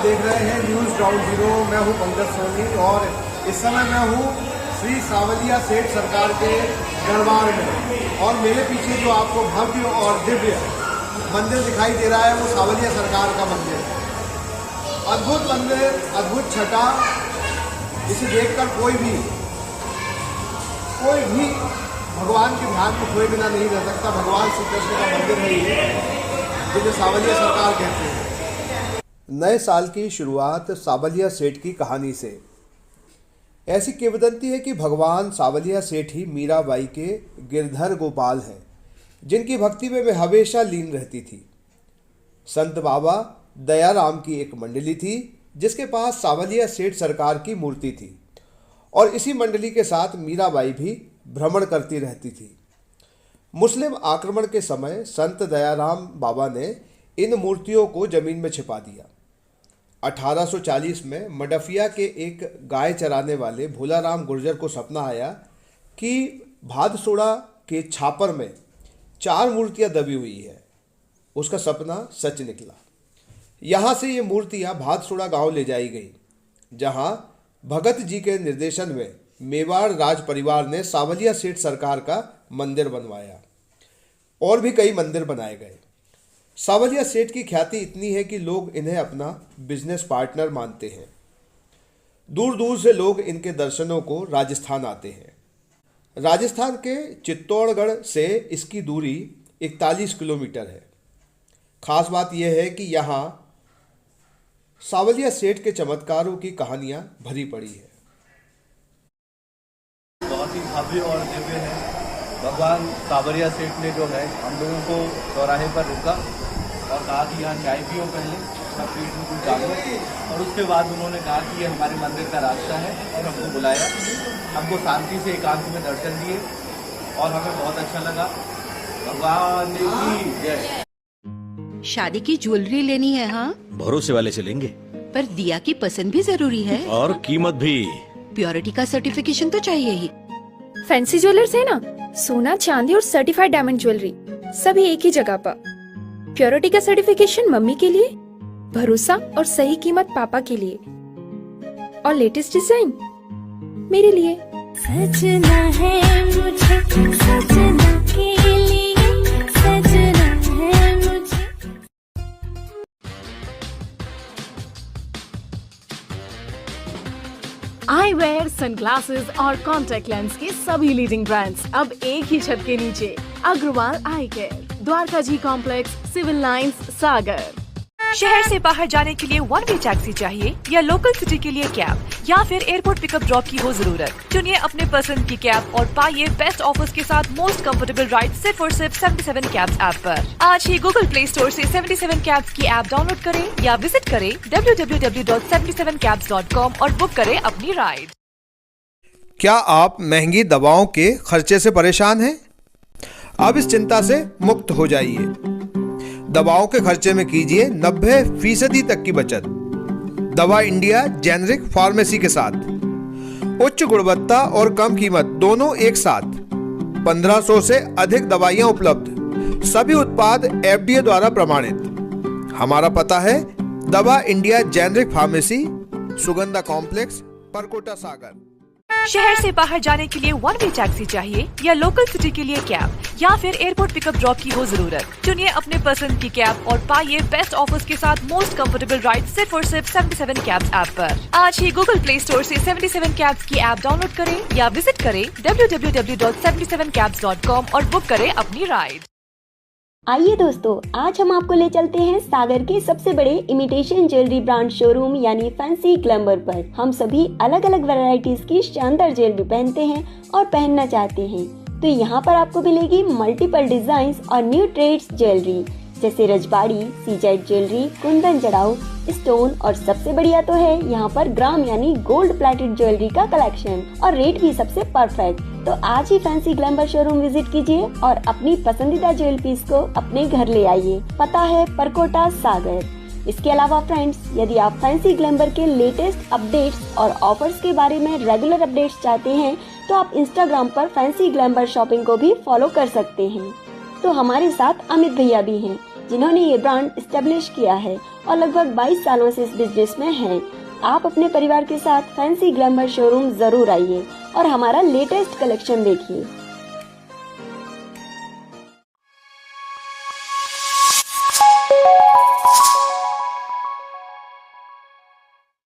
देख रहे हैं न्यूज़ ग्राउंड जीरो। मैं हूं पंकज सोनी और इस समय मैं हूं श्री सावलिया सेठ सरकार के गढ़वाल में, और मेरे पीछे जो आपको भव्य और दिव्य मंदिर दिखाई दे रहा है वो सावलिया सरकार का मंदिर है। अद्भुत मंदिर, अद्भुत छटा। इसे देखकर कोई भी भगवान के ध्यान में कोई बिना नहीं रह सकता। भगवान श्री कृष्ण का मंदिर है ये, जिसे सावलिया सरकार कहते हैं। नए साल की शुरुआत सावलिया सेठ की कहानी से। ऐसी किंवदंती है कि भगवान सावलिया सेठ ही मीराबाई के गिरधर गोपाल हैं, जिनकी भक्ति में वे हमेशा लीन रहती थी। संत बाबा दयाराम की एक मंडली थी जिसके पास सावलिया सेठ सरकार की मूर्ति थी, और इसी मंडली के साथ मीराबाई भी भ्रमण करती रहती थी। मुस्लिम आक्रमण के समय संत दयाराम बाबा ने इन मूर्तियों को जमीन में छिपा दिया। 1840 में मडफिया के एक गाय चराने वाले भोलाराम गुर्जर को सपना आया कि भादसोड़ा के छापर में 4 मूर्तियां दबी हुई है। उसका सपना सच निकला। यहाँ से ये मूर्तियां भादसोड़ा गांव ले जाई गई, जहां भगत जी के निर्देशन में मेवाड़ राज परिवार ने सावलिया सेठ सरकार का मंदिर बनवाया, और भी कई मंदिर बनाए गए। सावलिया सेठ की ख्याति इतनी है कि लोग इन्हें अपना बिजनेस पार्टनर मानते हैं। दूर दूर से लोग इनके दर्शनों को राजस्थान आते हैं। राजस्थान के चित्तौड़गढ़ से इसकी दूरी 41 किलोमीटर है। खास बात यह है कि यहाँ सावलिया सेठ के चमत्कारों की कहानियाँ भरी पड़ी है। बहुत ही भव्य और दिव्य है। भगवान सावलिया सेठ ने जो है हम लोगों को चौराहे पर रोका और कहा कि यहाँ चाय पियो पहले, अपना पेट में कुछ डालो, और उसके बाद उन्होंने कहा कि ये हमारे मंदिर का रास्ता है, और हमको बुलाया। हमको शांति से एकांत में दर्शन दिए और हमें बहुत अच्छा लगा। भगवान की जय। शादी की ज्वेलरी लेनी है? हाँ, भरोसे वाले से लेंगे, पर दिया की पसंद भी जरूरी है, और कीमत भी। प्योरिटी का सर्टिफिकेशन तो चाहिए ही। फैंसी ज्वेलर्स है ना, सोना चांदी और सर्टिफाइड डायमंड ज्वेलरी सभी एक ही जगह पर। प्योरिटी का सर्टिफिकेशन मम्मी के लिए, भरोसा और सही कीमत पापा के लिए, और लेटेस्ट डिजाइन मेरे लिए। सजना है मुझे, सजना के लिए, सजना है मुझे। आई वेयर, सनग्लासेस और कॉन्टैक्ट लेंस के सभी लीडिंग ब्रांड्स अब एक ही छत के नीचे। अग्रवाल आई केयर, द्वारका जी कॉम्प्लेक्स, सिविल लाइंस, सागर। शहर से बाहर जाने के लिए वन वे टैक्सी चाहिए, या लोकल सिटी के लिए कैब, या फिर एयरपोर्ट पिकअप ड्रॉप की हो जरूरत? चुनिए अपने पसंद की कैब और पाइए बेस्ट ऑफर्स के साथ मोस्ट कंफर्टेबल राइड सिर्फ और सिर्फ 77 कैब्स ऐप पर। आज ही गूगल प्ले स्टोर से 77 कैब्स की ऐप डाउनलोड करें या विजिट करें www.77cabs.com और बुक करें अपनी राइड। क्या आप महंगी दवाओं के खर्चे से परेशान हैं? अब इस चिंता से मुक्त हो जाइए। दवाओं के खर्चे में कीजिए 90% तक की बचत। दवा इंडिया जेनेरिक फार्मेसी के साथ उच्च गुणवत्ता और कम कीमत दोनों एक साथ। 1500 से अधिक दवाइयां उपलब्ध, सभी उत्पाद FDA द्वारा प्रमाणित। हमारा पता है दवा India generic pharmacy, Sugandha complex, Parkota, Sagar. शहर से बाहर जाने के लिए वन वे टैक्सी चाहिए, या लोकल सिटी के लिए कैब, या फिर एयरपोर्ट पिकअप ड्रॉप की हो जरूरत? चुनिए अपने पसंद की कैब और पाइए बेस्ट ऑफर्स के साथ मोस्ट कंफर्टेबल राइड सिर्फ और सिर्फ 77 कैब्स ऐप पर। आज ही गूगल प्ले स्टोर से 77 कैब्स की ऐप डाउनलोड करें या विजिट करें www.77cabs.com और बुक करें अपनी राइड। आइए दोस्तों, आज हम आपको ले चलते हैं सागर के सबसे बड़े इमिटेशन ज्वेलरी ब्रांड शोरूम यानी फैंसी ग्लैमर पर। हम सभी अलग अलग वैरायटीज की शानदार ज्वेलरी पहनते हैं और पहनना चाहते हैं, तो यहाँ पर आपको मिलेगी मल्टीपल डिजाइन्स और न्यू ट्रेड्स ज्वेलरी, जैसे रजबाड़ी, सीजाइड ज्वेलरी, कुंदन जड़ाऊ, स्टोन, और सबसे बढ़िया तो है यहाँ पर ग्राम यानी गोल्ड प्लेटेड ज्वेलरी का कलेक्शन, और रेट भी सबसे परफेक्ट। तो आज ही फैंसी ग्लैमर शोरूम विजिट कीजिए और अपनी पसंदीदा ज्वेल पीस को अपने घर ले आइए। पता है परकोटा, सागर। इसके अलावा फ्रेंड्स, यदि आप फैंसी ग्लैमर के लेटेस्ट अपडेट्स और ऑफर्स के बारे में रेगुलर अपडेट्स चाहते हैं, तो आप इंस्टाग्राम पर फैंसी ग्लैमर शॉपिंग को भी फॉलो कर सकते हैं। तो हमारे साथ अमित भैया भी हैं, जिन्होंने ये ब्रांड एस्टेब्लिश किया है और लगभग 22 सालों से इस बिजनेस में हैं। आप अपने परिवार के साथ फैंसी ग्लैमर शोरूम जरूर आइए और हमारा लेटेस्ट कलेक्शन देखिए।